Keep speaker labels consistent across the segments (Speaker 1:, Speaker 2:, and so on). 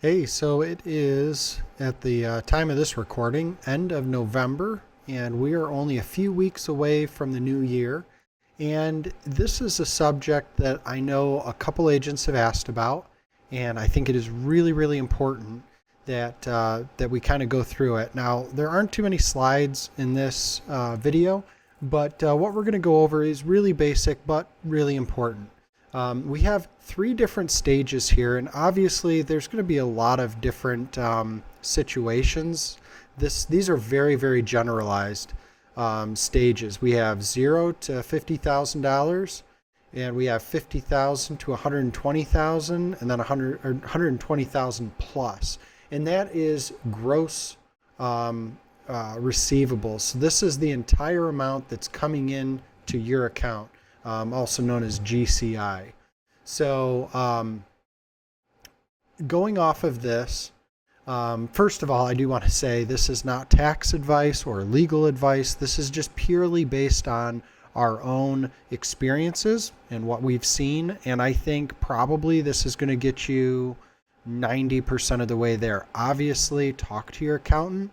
Speaker 1: Hey, so it is at the time of this recording, end of November, and we are only a few weeks away from the new year. And this is a subject that I know a couple agents have asked about, and I think it is really, really important that we kind of go through it. Now, there aren't too many slides in this video, but what we're going to go over is really basic but really important. We have three different stages here, and obviously there's going to be a lot of different situations. These are very, very generalized stages. We have $0 to $50,000, and we have 50,000 to 120,000, and then 120,000 plus, and that is gross receivables. So this is the entire amount that's coming in to your account, also known as GCI. So going off of this, first of all, I do want to say this is not tax advice or legal advice. This is just purely based on our own experiences and what we've seen. And I think probably this is going to get you 90% of the way there. Obviously, talk to your accountant.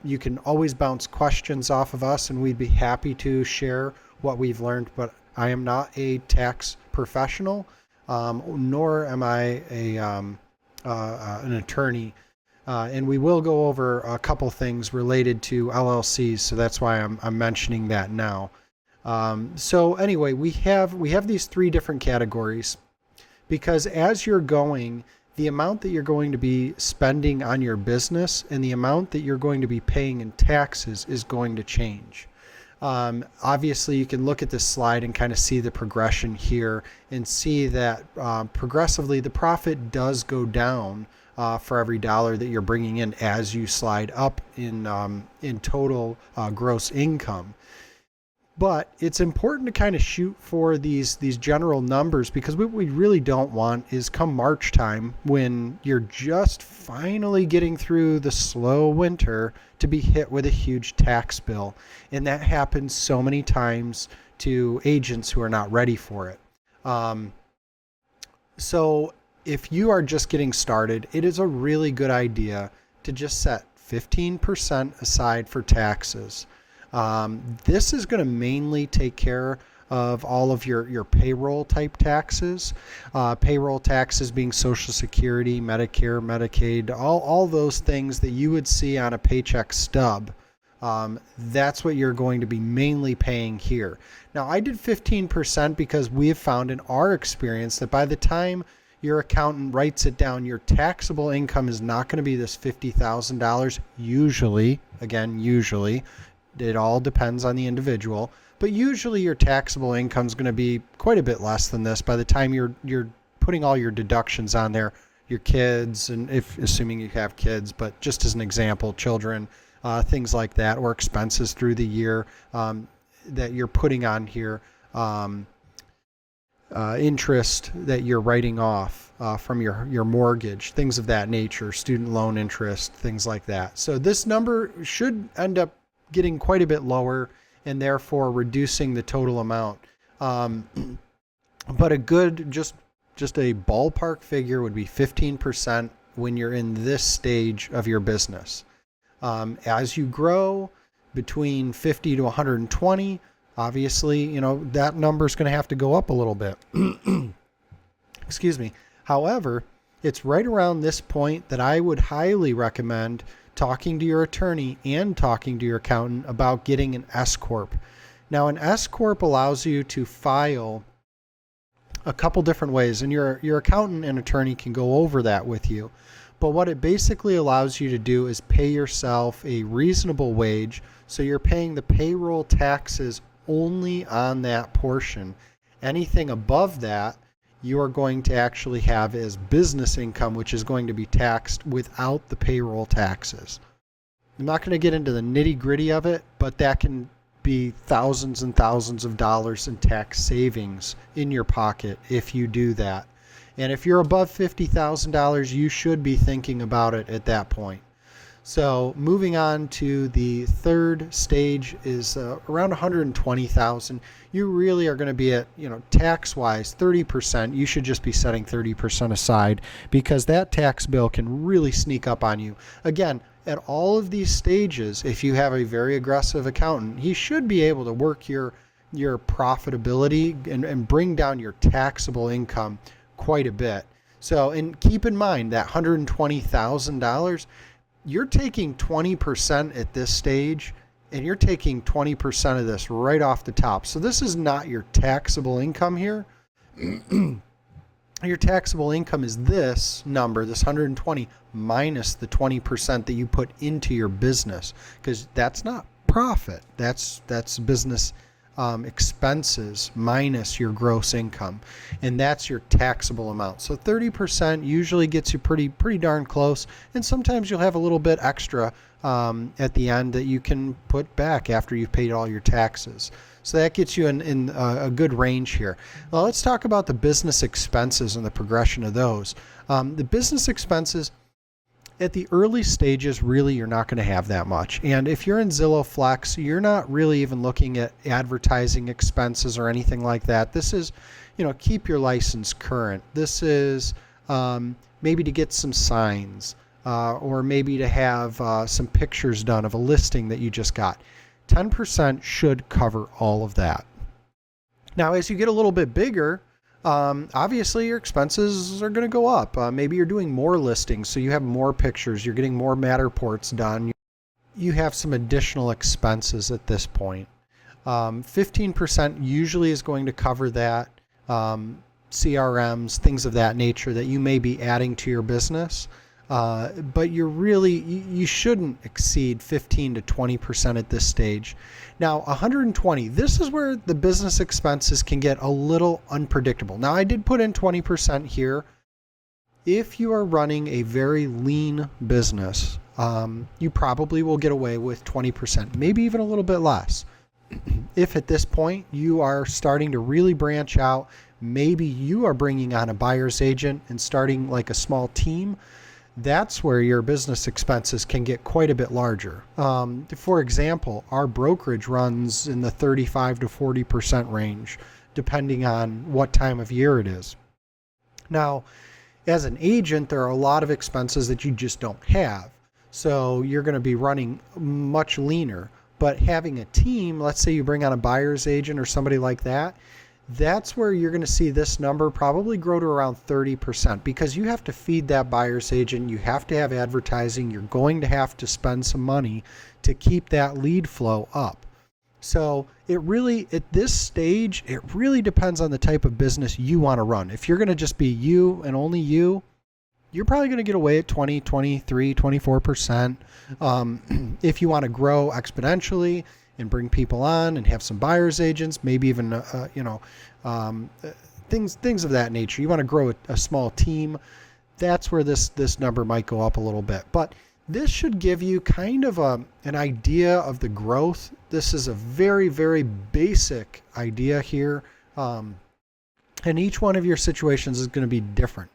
Speaker 1: You can always bounce questions off of us, and we'd be happy to share what we've learned. But I am not a tax professional, nor am I an attorney. And we will go over a couple things related to LLCs, so that's why I'm mentioning that now. So anyway, we have these three different categories, because as you're going, the amount that you're going to be spending on your business and the amount that you're going to be paying in taxes is going to change. Obviously, you can look at this slide and kind of see the progression here and see that progressively the profit does go down for every dollar that you're bringing in as you slide up in total gross income. But it's important to kind of shoot for these general numbers, because what we really don't want is come March time, when you're just finally getting through the slow winter, to be hit with a huge tax bill. And that happens so many times to agents who are not ready for it. So if you are just getting started, it is a really good idea to just set 15% aside for taxes. This is going to mainly take care of all of your payroll type taxes, payroll taxes being Social Security, Medicare, Medicaid, all those things that you would see on a paycheck stub. That's what you're going to be mainly paying here. Now, I did 15% because we have found in our experience that by the time your accountant writes it down, your taxable income is not going to be this $50,000. Usually, it all depends on the individual, but usually your taxable income is going to be quite a bit less than this by the time you're putting all your deductions on there, your kids, and if assuming you have kids, but just as an example, children, things like that, or expenses through the year that you're putting on here, interest that you're writing off from your mortgage, things of that nature, student loan interest, things like that. So this number should end up getting quite a bit lower, and therefore reducing the total amount. But a good, just a ballpark figure would be 15% when you're in this stage of your business. As you grow between 50 to 120, obviously, that number is going to have to go up a little bit. Excuse me. However, it's right around this point that I would highly recommend talking to your attorney and talking to your accountant about getting an S Corp. Now, an S Corp allows you to file a couple different ways, and your accountant and attorney can go over that with you. But what it basically allows you to do is pay yourself a reasonable wage, so you're paying the payroll taxes only on that portion. Anything above that, you are going to actually have as business income, which is going to be taxed without the payroll taxes. I'm not going to get into the nitty gritty of it, but that can be thousands and thousands of dollars in tax savings in your pocket if you do that. And if you're above $50,000, you should be thinking about it at that point. So moving on to the third stage is around 120,000. You really are going to be at, tax-wise, 30%. You should just be setting 30% aside because that tax bill can really sneak up on you. Again, at all of these stages, if you have a very aggressive accountant, he should be able to work your profitability and bring down your taxable income quite a bit. So, and keep in mind that $120,000, you're taking 20% at this stage, and you're taking 20% of this right off the top. So this is not your taxable income here. Your taxable income is this number, this 120 minus the 20% that you put into your business, because that's not profit. That's business expenses minus your gross income, and that's your taxable amount. So 30% usually gets you pretty darn close, and sometimes you'll have a little bit extra at the end that you can put back after you've paid all your taxes. So that gets you in a good range here. Well, let's talk about the business expenses and the progression of those. The business expenses, at the early stages, really you're not going to have that much. And if you're in Zillow Flex, you're not really even looking at advertising expenses or anything like that. This is, keep your license current. This is maybe to get some signs or maybe to have some pictures done of a listing that you just got. 10% should cover all of that. Now, as you get a little bit bigger, obviously your expenses are going to go up. Maybe you're doing more listings, so you have more pictures, you're getting more Matterports done. You have some additional expenses at this point. 15% usually is going to cover that. CRMs, things of that nature that you may be adding to your business. But you shouldn't exceed 15 to 20% at this stage. Now, 120, this is where the business expenses can get a little unpredictable. Now, I did put in 20% here. If you are running a very lean business, you probably will get away with 20%, maybe even a little bit less. If at this point you are starting to really branch out, maybe you are bringing on a buyer's agent and starting like a small team, that's where your business expenses can get quite a bit larger. For example, our brokerage runs in the 35 to 40% range, depending on what time of year it is. Now, as an agent, there are a lot of expenses that you just don't have. So you're going to be running much leaner. But having a team, let's say you bring on a buyer's agent or somebody like that, that's where you're going to see this number probably grow to around 30% because you have to feed that buyer's agent. You have to have advertising. You're going to have to spend some money to keep that lead flow up. So it really, at this stage, it really depends on the type of business you want to run. If you're going to just be you and only you, you're probably going to get away at 20, 23, 24%. If you want to grow exponentially and bring people on and have some buyer's agents, maybe even, things of that nature. You want to grow a small team. That's where this number might go up a little bit. But this should give you kind of an idea of the growth. This is a very, very basic idea here. And each one of your situations is going to be different.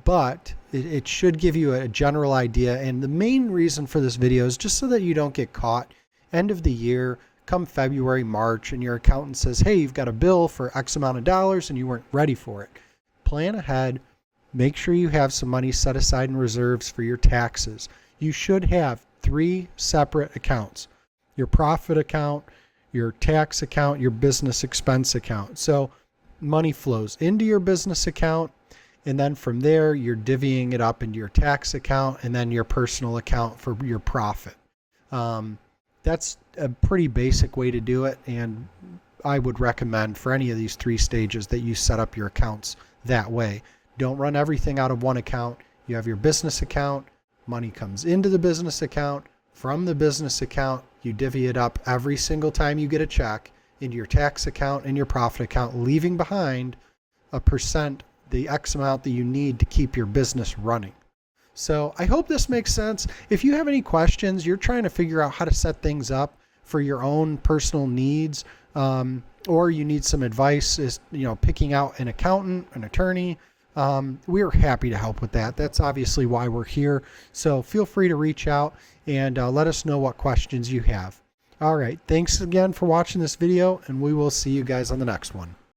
Speaker 1: But it should give you a general idea. And the main reason for this video is just so that you don't get caught end of the year, come February, March, and your accountant says, hey, you've got a bill for X amount of dollars and you weren't ready for it. Plan ahead. Make sure you have some money set aside in reserves for your taxes. You should have 3 separate accounts: your profit account, your tax account, your business expense account. So money flows into your business account, and then from there, you're divvying it up into your tax account and then your personal account for your profit. That's a pretty basic way to do it, and I would recommend for any of these 3 stages that you set up your accounts that way. Don't run everything out of one account. You have your business account, money comes into the business account. From the business account, you divvy it up every single time you get a check into your tax account and your profit account, leaving behind a percent, the X amount that you need to keep your business running. So I hope this makes sense. If you have any questions, you're trying to figure out how to set things up for your own personal needs, or you need some advice, picking out an accountant, an attorney, we are happy to help with that. That's obviously why we're here. So feel free to reach out and let us know what questions you have. All right. Thanks again for watching this video, and we will see you guys on the next one.